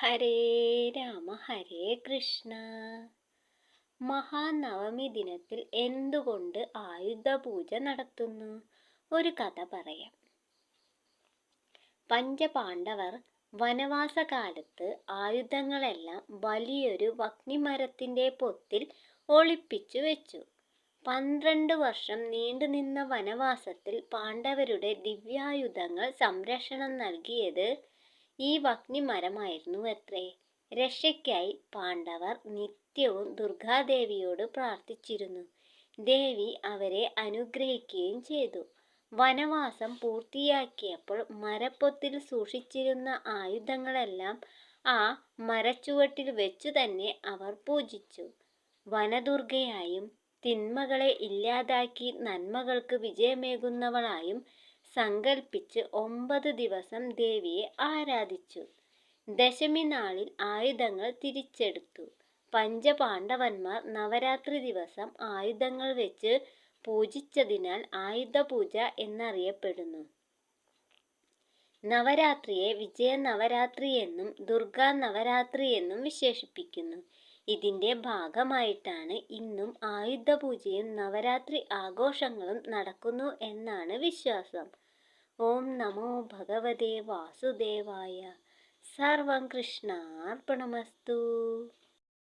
ഹരേ രാമ ഹരേ കൃഷ്ണ. മഹാനവമി ദിനത്തിൽ എന്തുകൊണ്ട് ആയുധപൂജ നടത്തുന്നു? ഒരു കഥ പറയാം. പഞ്ചപാണ്ഡവർ വനവാസകാലത്ത് ആയുധങ്ങളെല്ലാം വലിയൊരു വഹ്നിമരത്തിന്റെ പൊത്തിൽ ഒളിപ്പിച്ചു വെച്ചു. 12 വർഷം നീണ്ടുനിന്ന വനവാസത്തിൽ പാണ്ഡവരുടെ ദിവ്യായുധങ്ങൾ സംരക്ഷണം നൽകിയത് ഈ വഹ്നിമരമായിരുന്നുവത്രേ. രക്ഷയ്ക്കായി പാണ്ഡവർ നിത്യവും ദുർഗാദേവിയോട് പ്രാർത്ഥിച്ചിരുന്നു. ദേവി അവരെ അനുഗ്രഹിക്കുകയും ചെയ്തു. വനവാസം പൂർത്തിയാക്കിയപ്പോൾ മരപ്പൊത്തിൽ സൂക്ഷിച്ചിരുന്ന ആയുധങ്ങളെല്ലാം ആ മരച്ചുവട്ടിൽ വെച്ചു തന്നെ അവർ പൂജിച്ചു. വനദുർഗയായും തിന്മകളെ ഇല്ലാതാക്കി നന്മകൾക്ക് വിജയമേകുന്നവളായും സങ്കൽപ്പിച്ച് 9 ദിവസം ദേവിയെ ആരാധിച്ചു. ദശമി നാളിൽ ആയുധങ്ങൾ തിരിച്ചെടുത്തു. പഞ്ചപാണ്ഡവന്മാർ നവരാത്രി ദിവസം ആയുധങ്ങൾ വെച്ച് പൂജിച്ചതിനാൽ ആയുധപൂജ എന്നറിയപ്പെടുന്നു. നവരാത്രിയെ വിജയ നവരാത്രി എന്നും ദുർഗാ നവരാത്രി എന്നും വിശേഷിപ്പിക്കുന്നു. ഇതിന്റെ ഭാഗമായിട്ടാണ് ഇന്നും ആയുധപൂജയും നവരാത്രി ആഘോഷങ്ങളും നടക്കുന്നു എന്നാണ് വിശ്വാസം. ഓം നമോ ഭഗവതേ വാസുദേവായ. സർവം കൃഷ്ണാർപ്പണമസ്തു.